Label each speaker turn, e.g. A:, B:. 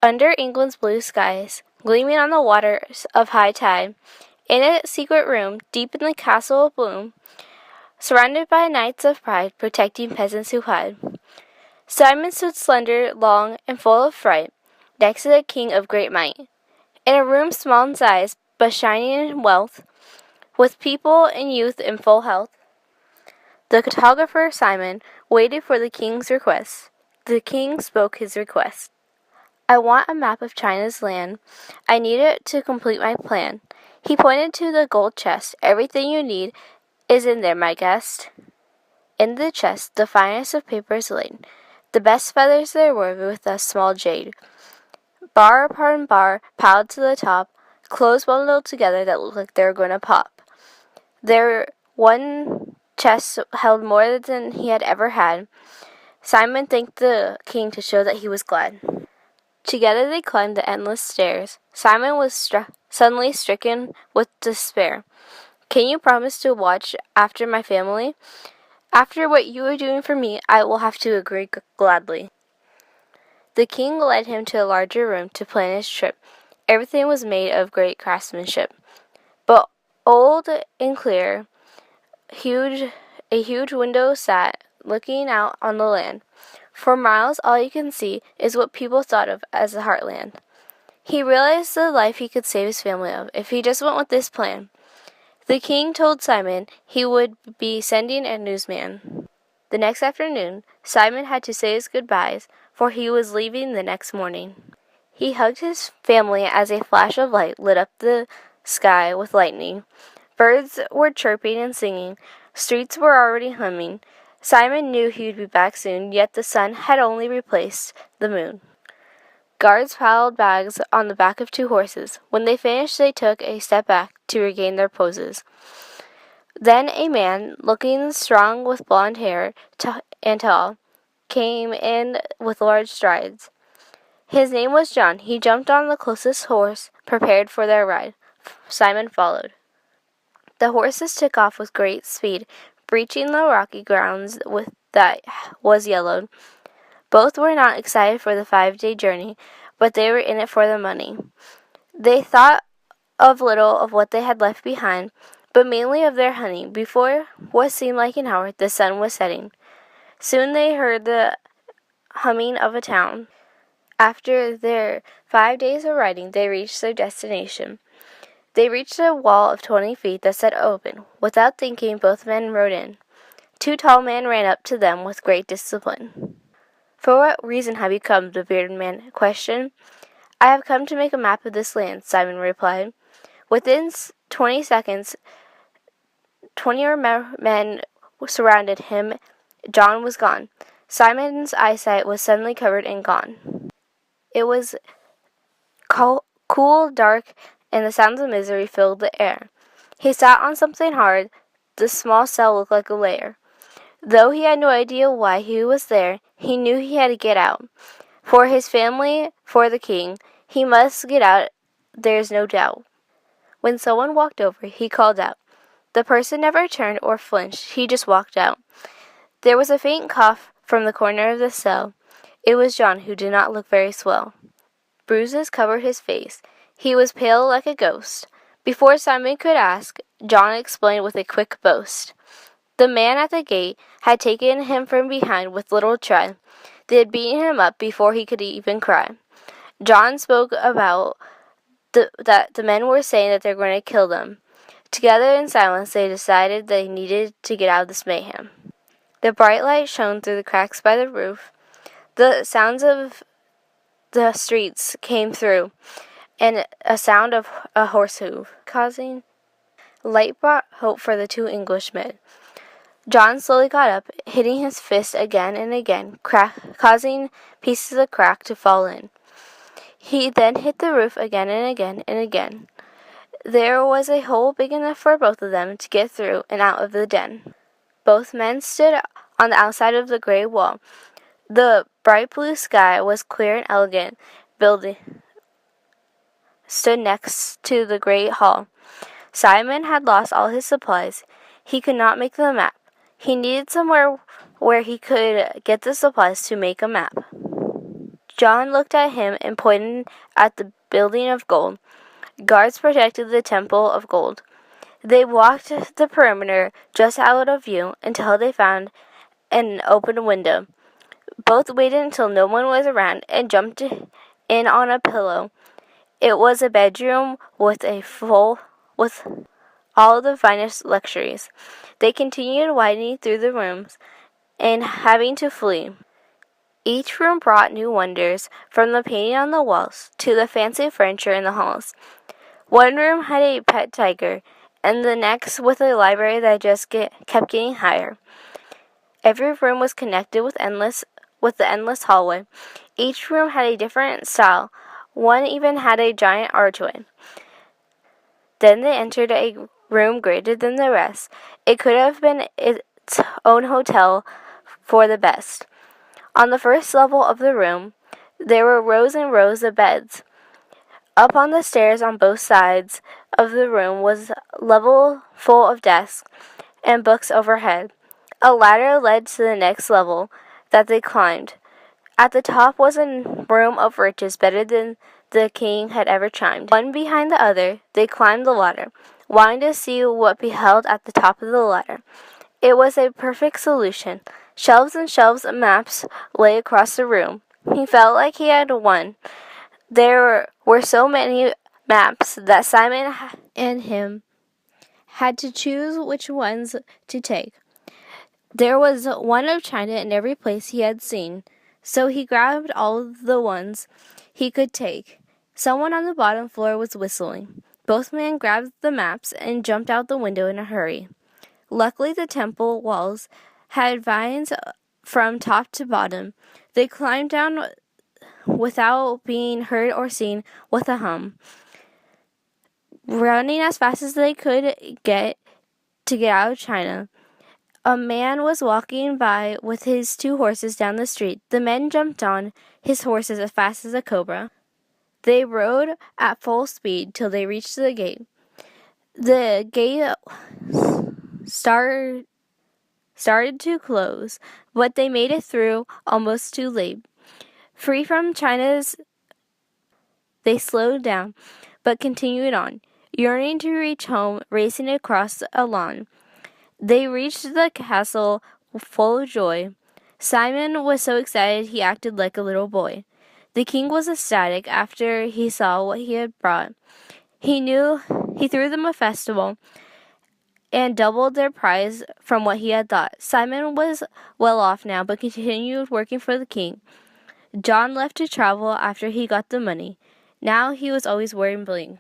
A: Under England's blue skies, gleaming on the waters of high tide, in a secret room deep in the castle of bloom, surrounded by knights of pride, protecting peasants who hide, Simon stood slender, long, and full of fright, next to the king of great might, in a room small in size, but shining in wealth, with people and youth in full health. The cartographer Simon waited for the king's request. The king spoke his request. I want a map of China's land. I need it to complete my plan. He pointed to the gold chest. Everything you need is in there, my guest. In the chest, the finest of papers laid, the best feathers there were with a small jade. Bar upon bar, piled to the top, clothes bundled together that looked like they were going to pop. There, one chest held more than he had ever had. Simon thanked the king to show that he was glad. Together they climbed the endless stairs. Simon was suddenly stricken with despair. Can you promise to watch after my family? After what you are doing for me, I will have to agree gladly. The king led him to a larger room to plan his trip. Everything was made of great craftsmanship, but old and clear. A huge window sat, looking out on the land. For miles, all you can see is what people thought of as the heartland. He realized the life he could save his family of if he just went with this plan. The king told Simon he would be sending a newsman. The next afternoon, Simon had to say his goodbyes, for he was leaving the next morning. He hugged his family as a flash of light lit up the sky with lightning. Birds were chirping and singing. Streets were already humming. Simon knew he would be back soon, yet the sun had only replaced the moon. Guards piled bags on the back of two horses. When they finished, they took a step back to regain their poses. Then a man, looking strong with blond hair and tall, came in with large strides. His name was John. He jumped on the closest horse, prepared for their ride. Simon followed. The horses took off with great speed, breaching the rocky grounds that was yellowed. Both were not excited for the 5-day journey, but they were in it for the money. They thought of little of what they had left behind, but mainly of their honey. Before what seemed like an hour, the sun was setting. Soon they heard the humming of a town. After their 5 days of riding, they reached their destination. They reached a wall of 20 feet that set open. Without thinking, both men rode in. Two tall men ran up to them with great discipline. For what reason have you come? The bearded man questioned. I have come to make a map of this land, Simon replied. Within 20 seconds, 20 men surrounded him. John was gone. Simon's eyesight was suddenly covered and gone. It was cool, dark, and the sounds of misery filled the air. He sat on something hard. The small cell looked like a lair. Though he had no idea why he was there, he knew he had to get out. For his family, for the king, he must get out, there's no doubt. When someone walked over, he called out. The person never turned or flinched, he just walked out. There was a faint cough from the corner of the cell. It was John, who did not look very swell. Bruises covered his face. He was pale like a ghost. Before Simon could ask, John explained with a quick boast. The man at the gate had taken him from behind with little tread. They had beaten him up before he could even cry. John spoke about that the men were saying that they're going to kill them. Together in silence, they decided they needed to get out of this mayhem. The bright light shone through the cracks by the roof. The sounds of the streets came through, and a sound of a horse hoof, causing light brought hope for the two Englishmen. John slowly got up, hitting his fist again and again, causing pieces of crack to fall in. He then hit the roof again and again and again. There was a hole big enough for both of them to get through and out of the den. Both men stood on the outside of the gray wall. The bright blue sky was clear and elegant. Building stood next to the great hall. Simon had lost all his supplies. He could not make the map. He needed somewhere where he could get the supplies to make a map. John looked at him and pointed at the building of gold. Guards protected the temple of gold. They walked the perimeter just out of view until they found an open window. Both waited until no one was around and jumped in on a pillow. It was a bedroom with all the finest luxuries. They continued widening through the rooms and having to flee. Each room brought new wonders, from the painting on the walls to the fancy furniture in the halls. One room had a pet tiger, and the next with a library that just kept getting higher. Every room was connected with the endless hallway. Each room had a different style. One even had a giant archway. Then they entered a room greater than the rest. It could have been its own hotel for the best. On the first level of the room, there were rows and rows of beds. Up on the stairs on both sides of the room was a level full of desks and books overhead. A ladder led to the next level that they climbed. At the top was a room of riches better than the king had ever chimed. One behind the other, they climbed the ladder, wanting to see what beheld at the top of the ladder. It was a perfect solution. Shelves and shelves of maps lay across the room. He felt like he had won. There were so many maps that Simon and him had to choose which ones to take. There was one of China in every place he had seen, so he grabbed all of the ones he could take. Someone on the bottom floor was whistling. Both men grabbed the maps and jumped out the window in a hurry. Luckily, the temple walls had vines from top to bottom. They climbed down without being heard or seen with a hum. Running as fast as they could get out of China, a man was walking by with his 2 horses down the street. The men jumped on his horses as fast as a cobra. They rode at full speed till they reached the gate. The gate started to close, but they made it through almost too late. Free from China's, they slowed down, but continued on, yearning to reach home, racing across a lawn. They reached the castle full of joy. Simon was so excited he acted like a little boy. The king was ecstatic after he saw what he had brought. He threw them a festival and doubled their prize from what he had thought. Simon was well off now, but continued working for the king. John left to travel after he got the money. Now he was always wearing bling.